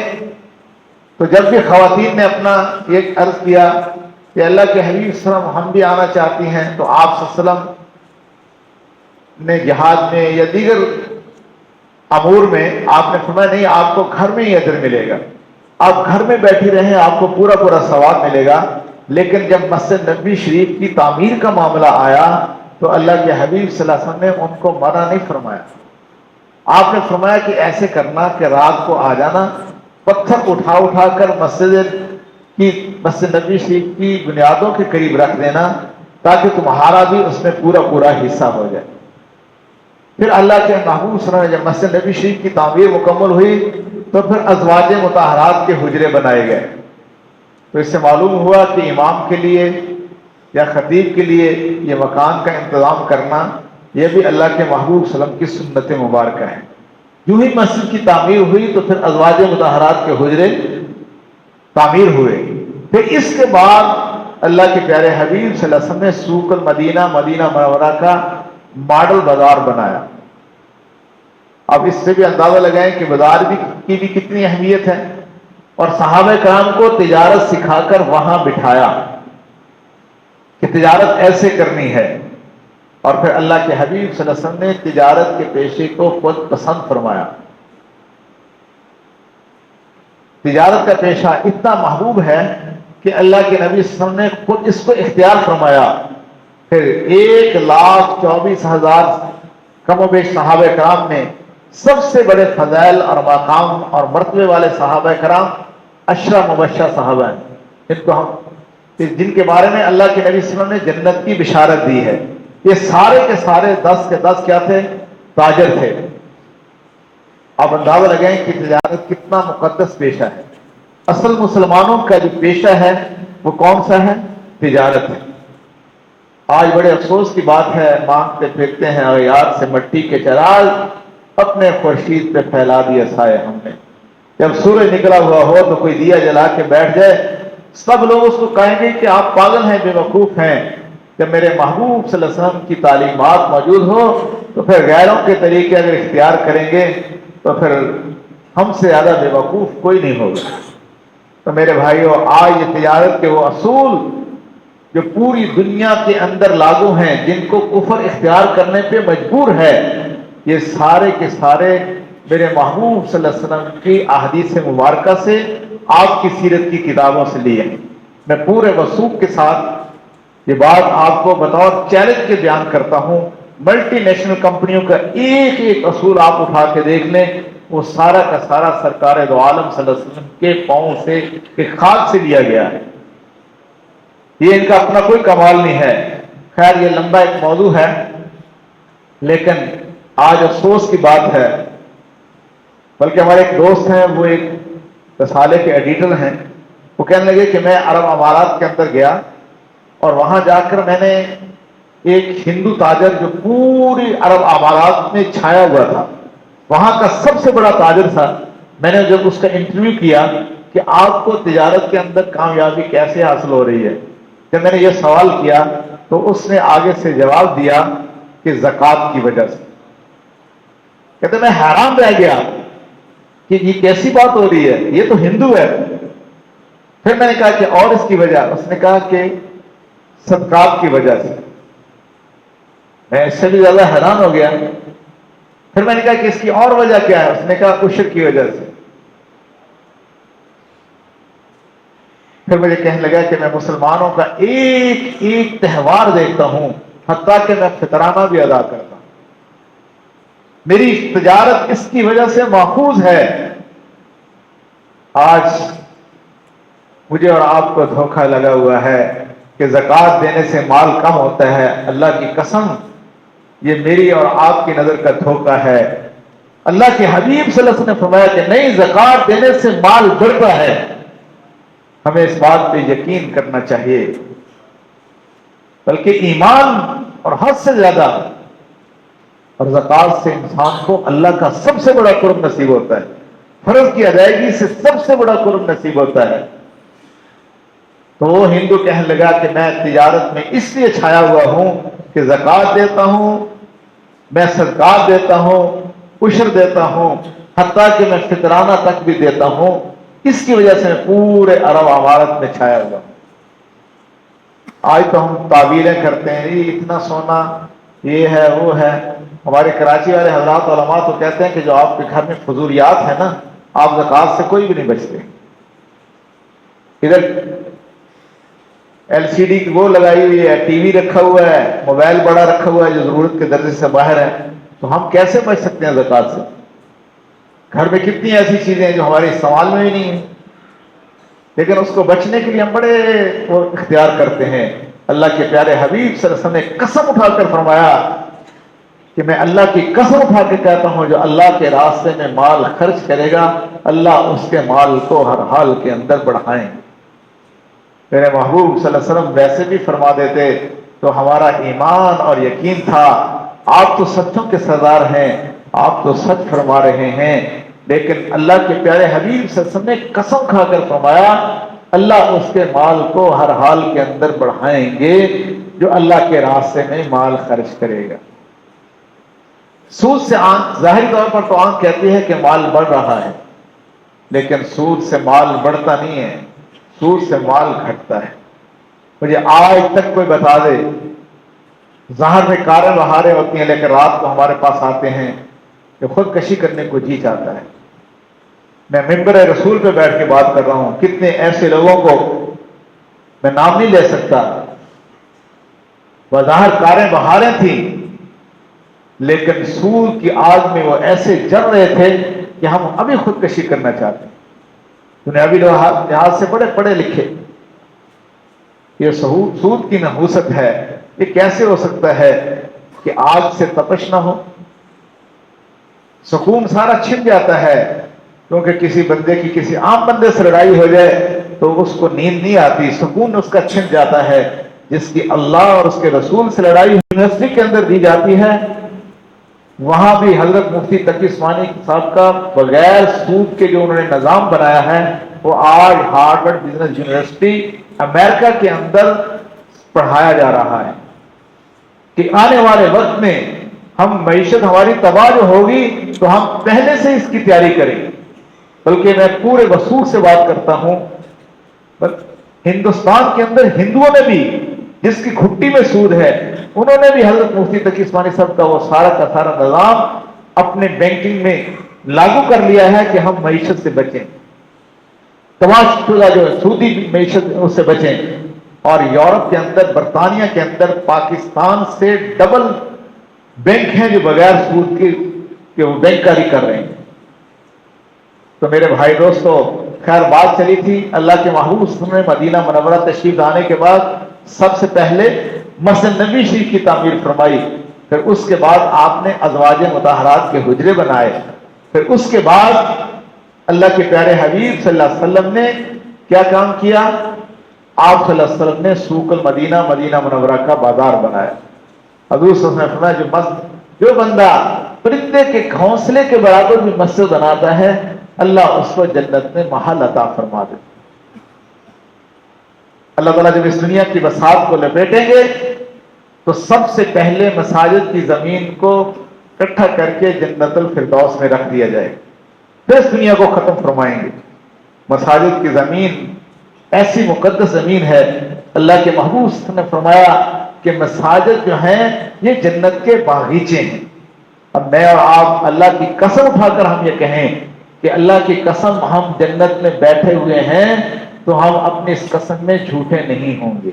Speaker 1: تو جب بھی خواتین نے اپنا ایک عرض کیا کہ اللہ کے حبیب صلی اللہ علیہ وسلم ہم بھی آنا چاہتی ہیں، تو آپ صلی اللہ علیہ وسلم نے جہاد میں یا دیگر امور میں آپ نے فرمایا نہیں، آپ کو گھر میں ہی اجر ملے گا، آپ گھر میں بیٹھی رہیں، آپ کو پورا ثواب ملے گا۔ لیکن جب مسجد نبوی شریف کی تعمیر کا معاملہ آیا تو اللہ کے حبیب صلی اللہ علیہ وسلم نے ان کو منع نہیں فرمایا۔ آپ نے فرمایا کہ ایسے کرنا کہ رات کو آ جانا، پتھر اٹھا کر مسجد نبوی شریف کی بنیادوں کے قریب رکھ دینا تاکہ تمہارا بھی اس میں پورا حصہ ہو جائے۔ پھر اللہ کے محبوب صلی اللہ علیہ وسلم جب مسجد نبوی شریف کی تعمیر مکمل ہوئی تو پھر ازواج مطہرات کے حجرے بنائے گئے۔ تو اس سے معلوم ہوا کہ امام کے لیے یا خطیب کے لیے یہ مکان کا انتظام کرنا یہ بھی اللہ کے محبوب صلی اللہ علیہ وسلم کی سنت مبارکہ ہے۔ یوں ہی مسجد کی تعمیر ہوئی تو پھر ازواج مطہرات کے حجرے تعمیر ہوئے۔ پھر اس کے بعد اللہ کے پیارے حبیب صلی اللہ علیہ وسلم نے سوق المدینہ، مدینہ منورہ کا ماڈل بازار بنایا۔ اب اس سے بھی اندازہ لگائیں کہ بازار کی بھی کتنی اہمیت ہے، اور صحابہ کرام کو تجارت سکھا کر وہاں بٹھایا کہ تجارت ایسے کرنی ہے، اور پھر اللہ کے حبیب صلی اللہ علیہ وسلم نے تجارت کے پیشے کو خود پسند فرمایا۔ تجارت کا پیشہ اتنا محبوب ہے کہ اللہ کے نبی صلی اللہ علیہ وسلم نے خود اس کو اختیار فرمایا۔ پھر 1,24,000 کم و بیش صحابہ کرام میں سب سے بڑے فضائل اور مقام اور مرتبے والے صحابہ کرام 10 مبشرہ صحابہ ہیں، جن کے بارے میں اللہ کے نبی صلی اللہ علیہ وسلم نے جنت کی بشارت دی ہے۔ یہ سارے کے سارے 10 کے 10 کیا تھے؟ تاجر تھے۔ آپ اندازہ لگائیں کہ تجارت کتنا مقدس پیشہ ہے۔ اصل مسلمانوں کا جو پیشہ ہے وہ کون سا ہے؟ تجارت ہے۔ آج بڑے افسوس کی بات ہے، مانگتے پھرتے ہیں اور یار سے مٹی کے چراغ، اپنے خورشید پہ پھیلا دیا سائے ہم نے۔ جب سورج نکلا ہوا ہو تو کوئی دیا جلا کے بیٹھ جائے، سب لوگ اس کو کہیں گے کہ آپ پاگل ہیں، بے وقوف ہیں۔ جب میرے محبوب صلی اللہ علیہ وسلم کی تعلیمات موجود ہو تو پھر غیروں کے طریقے اگر اختیار کریں گے تو پھر ہم سے زیادہ بے وقوف کوئی نہیں ہوگا۔ تو میرے بھائیو، آج یہ تجارت کے وہ اصول جو پوری دنیا کے اندر لاگو ہیں، جن کو کفر اختیار کرنے پہ مجبور ہے، یہ سارے کے سارے میرے محبوب صلی اللہ علیہ وسلم کی احادیث مبارکہ سے، آپ کی سیرت کی کتابوں سے لیے ہیں۔ میں پورے وثوق کے ساتھ یہ بات آپ کو بطور چیلنج کے بیان کرتا ہوں، ملٹی نیشنل کمپنیوں کا ایک ایک اصول آپ اٹھا کے دیکھ لیں، وہ سارا کا سارا سرکار دو عالم صلی اللہ علیہ وسلم کے پاؤں سے، ایک خاک سے لیا گیا ہے۔ یہ ان کا اپنا کوئی کمال نہیں ہے۔ خیر، یہ لمبا ایک موضوع ہے، لیکن آج افسوس کی بات ہے، بلکہ ہمارے ایک دوست ہیں، وہ ایک رسالے کے ایڈیٹر ہیں، وہ کہنے لگے کہ میں عرب امارات کے اندر گیا اور وہاں جا کر میں نے ایک ہندو تاجر جو پوری عرب امارات میں چھایا ہوا تھا، وہاں کا سب سے بڑا تاجر تھا. میں نے جب اس کا انٹرویو کیا کہ آپ کو تجارت کے اندر کامیابی کیسے حاصل ہو رہی ہے، جب میں نے یہ سوال کیا تو اس نے آگے سے جواب دیا کہ زکوٰۃ کی وجہ سے. کہتے میں حیران رہ گیا کہ یہ کیسی بات ہو رہی ہے، یہ تو ہندو ہے. پھر میں نے کہا کہ اور اس کی وجہ، اس نے کہا کہ صدقات کی وجہ سے. میں اس سے بھی زیادہ حیران ہو گیا. پھر میں نے کہا کہ اس کی اور وجہ کیا ہے، اس نے کہا عشر کی وجہ سے. پھر مجھے کہنے لگا کہ میں مسلمانوں کا ایک ایک تہوار دیکھتا ہوں، حتیٰ کہ میں فطرانہ بھی ادا کرتا ہوں. میری تجارت اس کی وجہ سے محفوظ ہے. آج مجھے اور آپ کو دھوکہ لگا ہوا ہے کہ زکوٰۃ دینے سے مال کم ہوتا ہے. اللہ کی قسم یہ میری اور آپ کی نظر کا دھوکہ ہے. اللہ کے حبیب صلی اللہ علیہ وسلم نے فرمایا کہ نہیں، زکوٰۃ دینے سے مال بڑھتا ہے. ہمیں اس بات پہ یقین کرنا چاہیے، بلکہ ایمان اور حد سے زیادہ. اور زکوٰۃ سے انسان کو اللہ کا سب سے بڑا قرب نصیب ہوتا ہے. فرض کی ادائیگی سے سب سے بڑا قرب نصیب ہوتا ہے. تو وہ ہندو کہنے لگا کہ میں تجارت میں اس لیے چھایا ہوا ہوں کہ زکوٰۃ دیتا ہوں، میں صدقات دیتا ہوں، عشر دیتا ہوں، حتیٰ کہ میں فطرانہ تک بھی دیتا ہوں. اس کی وجہ سے میں پورے عرب امارت میں چھایا ہوا ہوں. آج تو ہم تعبیریں کرتے ہیں، یہ اتنا سونا، یہ ہے وہ ہے. ہمارے کراچی والے حضرات علماء تو کہتے ہیں کہ جو آپ کے گھر میں فضولیات ہے نا، آپ زکوٰۃ سے کوئی بھی نہیں بچتے. ادھر ایل سی ڈی کی وہ لگائی ہوئی ہے، ٹی وی رکھا ہوا ہے، موبائل بڑا رکھا ہوا ہے جو ضرورت کے درجے سے باہر ہے. تو ہم کیسے بچ سکتے ہیں زکوٰۃ سے؟ گھر میں کتنی ایسی چیزیں ہیں جو ہمارے استعمال میں بھی نہیں ہیں، لیکن اس کو بچنے کے لیے ہم بڑے اختیار کرتے ہیں. اللہ کے پیارے حبیب صلی اللہ علیہ وسلم نے قسم اٹھا کر فرمایا کہ میں اللہ کی قسم اٹھا کے کہتا ہوں جو اللہ کے راستے میں مال خرچ کرے گا، اللہ اس کے مال کو ہر حال کے اندر بڑھائیں. میرے محبوب صلی اللہ علیہ وسلم ویسے بھی فرما دیتے تو ہمارا ایمان اور یقین تھا. آپ تو سچوں کے سردار ہیں، آپ تو سچ فرما رہے ہیں، لیکن اللہ کے پیارے حبیب صلی اللہ علیہ وسلم نے قسم کھا کر فرمایا اللہ اس کے مال کو ہر حال کے اندر بڑھائیں گے جو اللہ کے راستے میں مال خرچ کرے گا. سود سے آنکھ ظاہری طور پر تو آنکھ کہتی ہے کہ مال بڑھ رہا ہے، لیکن سود سے مال بڑھتا نہیں ہے، سود سے مال گھٹتا ہے. مجھے آج تک کوئی بتا دے، ظاہر میں کاریں بہاریں ہوتی ہیں لیکن رات کو ہمارے پاس آتے ہیں کہ خودکشی کرنے کو جی چاہتا ہے. میں ممبر رسول پہ بیٹھ کے بات کر رہا ہوں، کتنے ایسے لوگوں کو میں نام نہیں لے سکتا، بظاہر کاریں بہاریں تھیں لیکن سود کی آگ میں وہ ایسے جل رہے تھے کہ ہم ابھی خودکشی کرنا چاہتے ہیں. انہیں ابھی لحاظ سے بڑے پڑھے لکھے، یہ سود کی نحوست ہے. یہ کیسے ہو سکتا ہے کہ آگ سے تپش نہ ہو؟ سکون سارا چھن جاتا ہے، کیونکہ کسی بندے کی کسی عام بندے سے لڑائی ہو جائے تو اس کو نیند نہیں آتی، سکون اس کا چھن جاتا ہے. جس کی اللہ اور اس کے رسول سے لڑائی یونیورسٹی کے اندر دی جاتی ہے، وہاں بھی حضرت مفتی تقی عثمانی صاحب کا بغیر سود کے جو انہوں نے نظام بنایا ہے، وہ آج ہارورڈ بزنس یونیورسٹی امریکہ کے اندر پڑھایا جا رہا ہے کہ آنے والے وقت میں ہم معیشت ہماری تباہ جو ہوگی تو ہم پہلے سے اس کی تیاری کریں. بلکہ میں پورے وسوخ سے بات کرتا ہوں، ہندوستان کے اندر ہندوؤں نے بھی، جس کی گھٹی میں سود ہے، انہوں نے بھی حضرت مفتی تقی عثمانی صاحب کا وہ سارا کا سارا نظام اپنے بینکنگ میں لاگو کر لیا ہے کہ ہم معیشت سے بچیں، تباہ شدہ جو سودی معیشت اس سے بچیں. اور یورپ کے اندر، برطانیہ کے اندر پاکستان سے ڈبل بینک ہیں جو بغیر سود کے وہ بینک کاری کر رہے ہیں. تو میرے بھائی دوستو، خیر بات چلی تھی اللہ کے محبوب صلی اللہ علیہ وسلم نے مدینہ منورہ تشریف لانے کے بعد سب سے پہلے مسجد نبی شریف کی تعمیر فرمائی، پھر اس کے بعد آپ نے ازواج مطہرات کے حجرے بنائے، پھر اس کے بعد اللہ کے پیارے حبیب صلی اللہ علیہ وسلم نے کیا کام کیا؟ آپ صلی اللہ علیہ وسلم نے سوق المدینہ، مدینہ منورہ کا بازار بنایا. حضور صلی اللہ علیہ وسلم نے فرمایا جو بندہ پرندے کے گھونسلے کے برابر بھی مسجد بناتا ہے اللہ اس کو جنت میں محل عطا فرما دیتا۔ اللہ تعالیٰ جب اس دنیا کی بساط کو لپیٹیں گے تو سب سے پہلے مساجد کی زمین کو اکٹھا کر کے جنت الفردوس میں رکھ دیا جائے گا، پھر اس دنیا کو ختم فرمائیں گے۔ مساجد کی زمین ایسی مقدس زمین ہے، اللہ کے محبوب نے فرمایا کہ مساجد جو ہیں یہ جنت کے باغیچے ہیں۔ اب میں اور آپ اللہ کی قسم اٹھا کر ہم یہ کہیں کہ اللہ کی قسم ہم جنت میں بیٹھے ہوئے ہیں تو ہم اپنی اس قسم میں جھوٹے نہیں ہوں گے،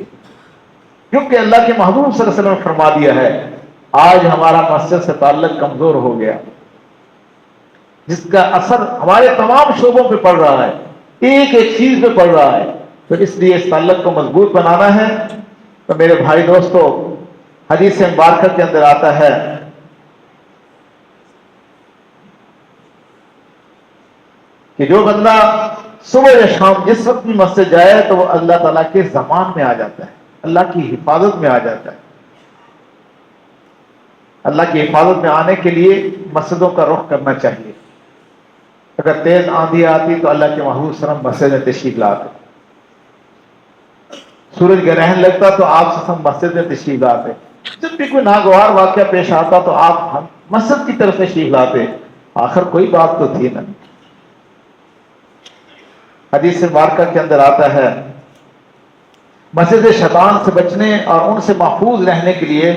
Speaker 1: کیونکہ اللہ کے محبوب صلی اللہ علیہ وسلم نے فرما دیا ہے آج ہمارا مسجد سے تعلق کمزور ہو گیا، جس کا اثر ہمارے تمام شعبوں پہ پڑ رہا ہے، ایک ایک چیز پہ پڑ رہا ہے، تو اس لیے اس تعلق کو مضبوط بنانا ہے۔ تو میرے بھائی دوستو، حدیث مبارکہ کے اندر آتا ہے کہ جو بندہ صبح یا شام جس وقت بھی مسجد جائے تو وہ اللہ تعالیٰ کے ضمان میں آ جاتا ہے، اللہ کی حفاظت میں آ جاتا ہے۔ اللہ کی حفاظت میں آنے کے لیے مسجدوں کا رخ کرنا چاہیے۔ اگر تیز آندھی آتی تو اللہ کے محبوب صلی اللہ علیہ وسلم مسجد میں تشریف لاتے، سورج گرہن لگتا تو آپ مسجد میں تشریف لاتے، جب بھی کوئی ناگوار واقعہ پیش آتا تو آپ مسجد کی طرف تشریف لاتے، آخر کوئی بات تو تھی نا۔ حدیث مبارکہ کے اندر آتا ہے مسجد شیطان سے بچنے اور ان سے محفوظ رہنے کے لیے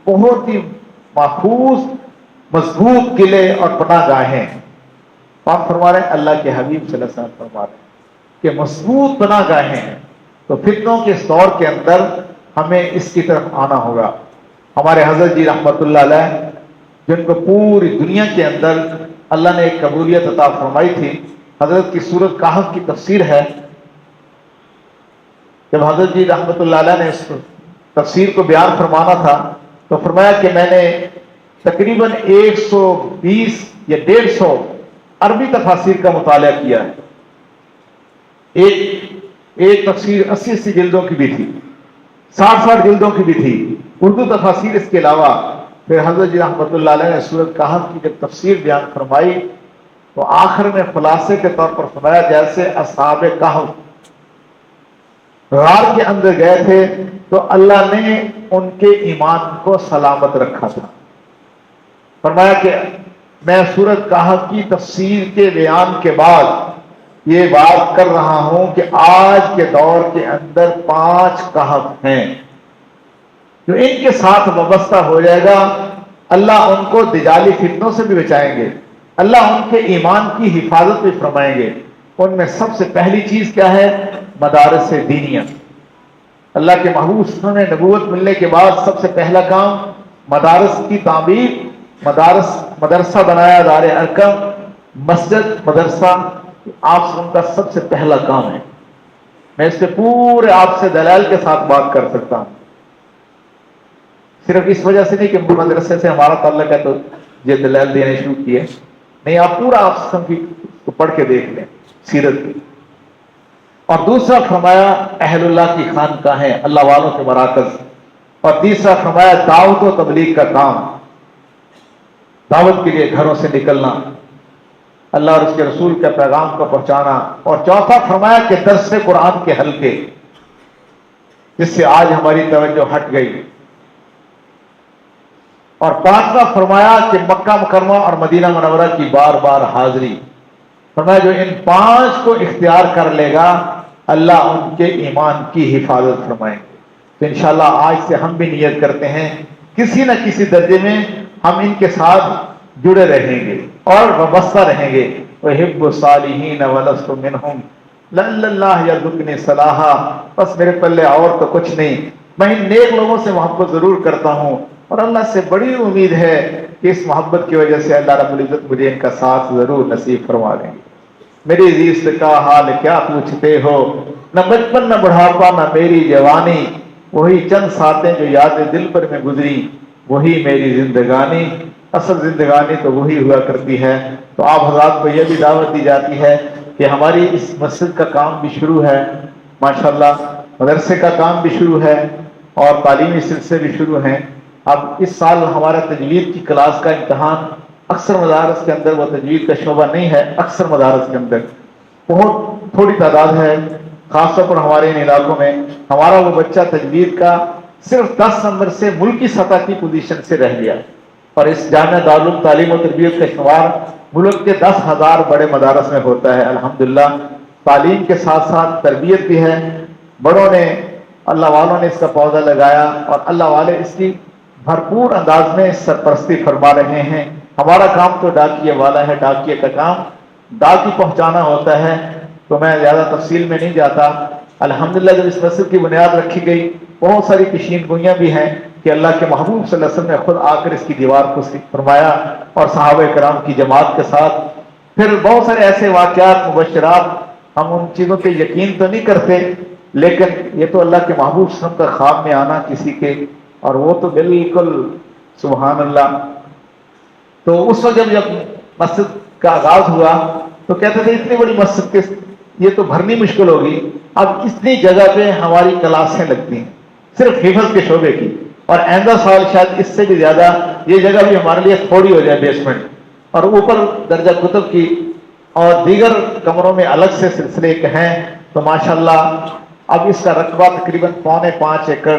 Speaker 1: بہت ہی محفوظ مضبوط قلعے اور پناہ گاہیں، آپ فرما رہے ہیں اللہ کے حبیب صلی اللہ علیہ وسلم فرما رہے ہیں کہ مضبوط پناہ گاہیں ہیں۔ تو فتنوں کے اس دور کے اندر ہمیں اس کی طرف آنا ہوگا۔ ہمارے حضرت جی رحمت اللہ علیہ، جن کو پوری دنیا کے اندر اللہ نے ایک قبولیت عطا فرمائی تھی، حضرت کی سورۃ کہف کی تفسیر ہے۔ جب حضرت جی رحمت اللہ علیہ نے اس تفسیر کو بیان فرمانا تھا تو فرمایا کہ میں نے تقریباً 120 یا 150 عربی تفاسیر کا مطالعہ کیا ہے۔ ایک تفسیر 80 جلدوں کی بھی تھی، 60 جلدوں کی بھی تھی، اردو تفاسیر اس کے علاوہ۔ پھر حضرت جی رحمت اللہ علیہ نے سورۃ کہف کی جب تفسیر بیان فرمائی تو آخر میں خلاصے کے طور پر فرمایا جیسے اصحاب کہف غار کے اندر گئے تھے تو اللہ نے ان کے ایمان کو سلامت رکھا تھا۔ فرمایا کہ میں سورۃ کہف کی تفسیر کے بیان کے بعد یہ بات کر رہا ہوں کہ آج کے دور کے اندر 5 کہف ہیں جو ان کے ساتھ وابستہ ہو جائے گا، اللہ ان کو دجالی فتنوں سے بھی بچائیں گے، اللہ ان کے ایمان کی حفاظت بھی فرمائیں گے۔ ان میں سب سے پہلی چیز کیا ہے؟ مدارس دینیہ۔ اللہ کے محبوب صلی اللہ علیہ وسلم نے نبوت ملنے کے بعد سب سے پہلا کام مدارس کی تعمیر، مدرسہ بنایا، دار ارقم، مسجد، مدرسہ، آپ ان کا سب سے پہلا کام ہے۔ میں اس پہ پورے آپ سے دلائل کے ساتھ بات کر سکتا ہوں، صرف اس وجہ سے نہیں کہ مدرسے سے ہمارا تعلق ہے تو یہ دلائل دینے شروع کیے، نہیں، آپ پورا آپ کی کو پڑھ کے دیکھ لیں سیرت کی۔ اور دوسرا فرمایا اہل اللہ کی خانقاہیں، اللہ والوں کے مراکز، اور تیسرا فرمایا دعوت و تبلیغ کا کام، دعوت کے لیے گھروں سے نکلنا، اللہ اور اس کے رسول کے پیغام کو پہنچانا، اور چوتھا فرمایا کہ درس قرآن کے حلقے، جس سے آج ہماری توجہ ہٹ گئی، اور پانچواں فرمایا کہ مکہ مکرمہ اور مدینہ منورہ کی بار بار حاضری۔ فرمایا جو ان 5 کو اختیار کر لے گا اللہ ان کے ایمان کی حفاظت فرمائیں گے۔ تو انشاءاللہ آج سے ہم بھی نیت کرتے ہیں کسی نہ کسی درجے میں ہم ان کے ساتھ جڑے رہیں گے اور وابستہ رہیں گے۔ وَحِبُّ الصَّالِحِينَ وَلَسْتُ مِنْهُمْ لَعَلَّ اللَّهَ يَرْزُقُنِي صَلَاحًا، بس میرے پلے اور تو کچھ نہیں، میں ان نیک لوگوں سے محبت ضرور کرتا ہوں، اور اللہ سے بڑی امید ہے کہ اس محبت کی وجہ سے اللہ رب العزت مجھے ان کا ساتھ ضرور نصیب فرما دیں گے۔ میری زیست کا حال کیا پوچھتے ہو، نہ بچپن نہ بڑھاپا نہ میری جوانی، وہی چند ساتیں جو یاد دل پر میں گزری، وہی میری زندگانی، اصل زندگانی تو وہی ہوا کرتی ہے۔ تو آپ حضرات کو یہ بھی دعوت دی جاتی ہے کہ ہماری اس مسجد کا کام بھی شروع ہے، ماشاءاللہ مدرسے کا کام بھی شروع ہے، اور تعلیمی سلسلے بھی شروع ہیں۔ اب اس سال ہمارا تجوید کی کلاس کا امتحان اکثر مدارس کے اندر وہ تجوید کا شعبہ نہیں ہے، اکثر مدارس کے اندر بہت تھوڑی تعداد ہے، خاص طور پر ہمارے ان علاقوں میں ہمارا وہ بچہ تجوید کا صرف 10 نمبر سے ملکی سطح کی پوزیشن سے رہ گیا، اور اس جامعہ دارالعلوم تعلیم و تربیت کا شمار ملک کے 10,000 بڑے مدارس میں ہوتا ہے۔ الحمدللہ تعلیم کے ساتھ ساتھ تربیت بھی ہے، بڑوں نے اللہ والوں نے اس کا پودا لگایا اور اللہ والے اس کی بھرپور انداز میں سرپرستی فرما رہے ہیں۔ ہمارا کام تو ڈاکیے والا ہے، ڈاکیے کا کام ڈاک ہی پہنچانا ہوتا ہے، تو میں زیادہ تفصیل میں نہیں جاتا۔ الحمدللہ جب اس مسجد کی بنیاد رکھی گئی بہت ساری پیشین گوئیاں بھی ہیں کہ اللہ کے محبوب صلی اللہ علیہ وسلم نے خود آ کر اس کی دیوار کو فرمایا اور صحابہ کرام کی جماعت کے ساتھ، پھر بہت سارے ایسے واقعات مبشرات، ہم ان چیزوں پہ یقین تو نہیں کرتے، لیکن یہ تو اللہ کے محبوب صلی اللہ علیہ وسلم کا خواب میں آنا کسی کے، اور وہ تو بالکل سبحان اللہ۔ تو اس وقت جب مسجد کا آغاز ہوا تو کہتے تھے اتنی بڑی مسجد کے یہ تو بھرنی مشکل ہوگی، اب اتنی جگہ پہ ہماری کلاسیں لگتی ہیں صرف حفظ کے شعبے کی، اور آئندہ سال شاید اس سے بھی زیادہ یہ جگہ بھی ہمارے لیے تھوڑی ہو جائے بیسمنٹ، اور اوپر درجہ کتب کی اور دیگر کمروں میں الگ سے سلسلے ہیں، تو ماشاءاللہ اب اس کا رقبہ تقریباً 4.25 ایکڑ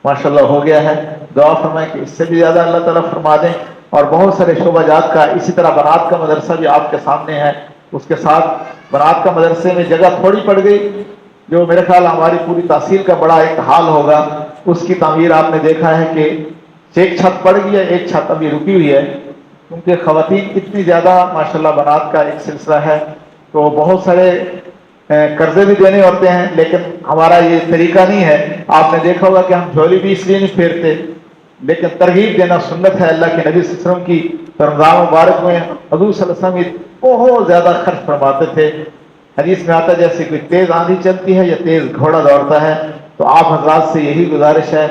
Speaker 1: ماشاءاللہ ہو گیا ہے۔ دعا فرمائیں کہ اس سے بھی زیادہ اللہ تعالیٰ فرما دیں، اور بہت سارے شعبہ جات کا، اسی طرح بنات کا مدرسہ بھی آپ کے سامنے ہے، اس کے ساتھ بنات کا مدرسے میں جگہ تھوڑی پڑ گئی، جو میرے خیال ہماری پوری تحصیل کا بڑا ایک حال ہوگا، اس کی تعمیر آپ نے دیکھا ہے کہ ایک چھت پڑ گئی ہے، ایک چھت ابھی رکی ہوئی ہے، کیونکہ خواتین اتنی زیادہ ماشاءاللہ بنات کا ایک سلسلہ ہے، تو بہت سارے قرضے بھی دینے ہوتے ہیں، لیکن ہمارا یہ طریقہ نہیں ہے۔ آپ نے دیکھا ہوگا کہ ہم جھولی بھی اس لیے نہیں پھیرتے، لیکن ترغیب دینا سنت ہے اللہ کے نبی صلی اللہ علیہ وسلم کی۔ رمضان مبارک میں حضور صلی اللہ علیہ وسلم بہت زیادہ خرچ فرماتے تھے، حدیث میں آتا ہے جیسے کوئی تیز آندھی چلتی ہے یا تیز گھوڑا دوڑتا ہے، تو آپ حضرات سے یہی گزارش ہے،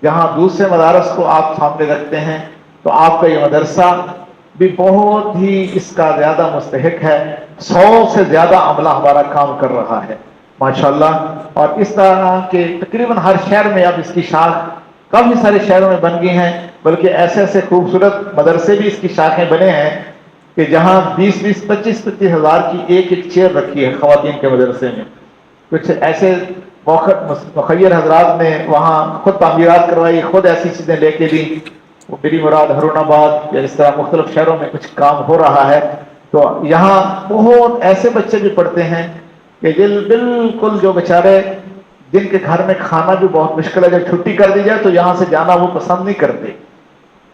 Speaker 1: جہاں دوسرے مدارس کو آپ سامنے رکھتے ہیں تو آپ کا یہ مدرسہ بھی بہت ہی اس کا زیادہ مستحق ہے، 100 سے زیادہ عملہ ہمارا کام کر رہا ہے ماشاءاللہ، اور اس طرح کے تقریباً ہر شہر میں اب اس کی شاخ کافی سارے شہروں میں بن گئی ہیں، بلکہ ایسے ایسے خوبصورت مدرسے بھی اس کی شاخیں بنے ہیں کہ جہاں 20 25 ہزار کی ایک ایک چیئر رکھی ہے خواتین کے مدرسے میں۔ کچھ ایسے مخیر حضرات نے وہاں خود تعمیرات کروائی، خود ایسی چیزیں لے کے دی، وہ میری مراد ہارون آباد یا اس طرح مختلف شہروں میں کچھ کام ہو رہا ہے، تو یہاں بہت ایسے بچے بھی پڑھتے ہیں کہ بالکل جو بیچارے جن کے گھر میں کھانا بھی بہت مشکل ہے، جب چھٹی کر دی جائے تو یہاں سے جانا وہ پسند نہیں کرتے،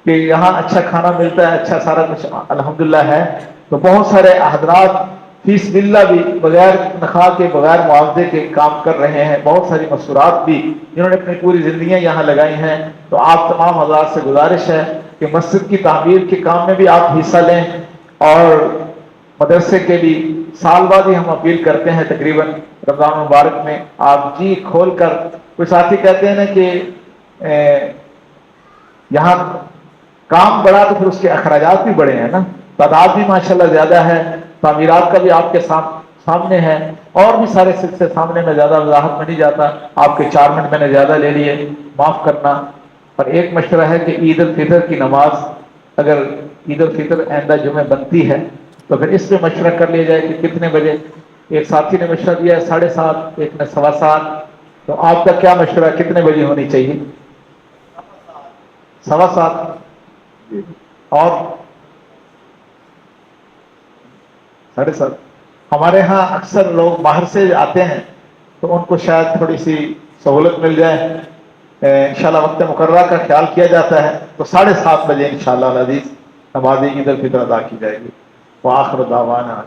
Speaker 1: کہ یہاں اچھا کھانا ملتا ہے، اچھا سارا کچھ الحمدللہ ہے، تو بہت سارے حضرات فی سبیل اللہ بھی بغیر تنخواہ کے بغیر معاوضے کے کام کر رہے ہیں، بہت ساری مسورات بھی جنہوں نے اپنی پوری زندگیاں یہاں لگائی ہیں، تو آپ تمام حضرات سے گزارش ہے کہ مسجد کی تعمیر کے کام میں بھی آپ حصہ لیں، اور مدرسے کے بھی سال بعد ہی ہم اپیل کرتے ہیں تقریباً رمضان مبارک میں آپ جی کھول کر، کوئی ساتھی کہتے ہیں نا کہ یہاں کام بڑا تو پھر اس کے اخراجات بھی بڑے ہیں نا، تعداد بھی ماشاءاللہ زیادہ ہے، تعمیرات کا بھی آپ کے سامنے ہے، اور بھی سارے سلسلے سامنے، میں زیادہ وضاحت میں نہیں جاتا، آپ کے 4 منٹ میں نے زیادہ لے لیے، معاف کرنا۔ اور ایک مشورہ ہے کہ عید الفطر کی نماز اگر عید الفطر آئندہ جمعہ بنتی ہے تو پھر اس پہ مشورہ کر لیا جائے کہ کتنے بجے، ایک ساتھی نے مشورہ دیا ہے 7:30، ایک نے 7:15، تو آپ کا کیا مشورہ ہے کتنے بجے ہونی چاہیے؟ 7:15 اور 7:30۔ ہمارے ہاں اکثر لوگ باہر سے آتے ہیں تو ان کو شاید تھوڑی سی سہولت مل جائے، انشاءاللہ وقت مقررہ کا خیال کیا جاتا ہے، تو 7:30 بجے انشاءاللہ العزیز نماز عید الفطر ادا کی جائے گی۔ وآخر دعوانا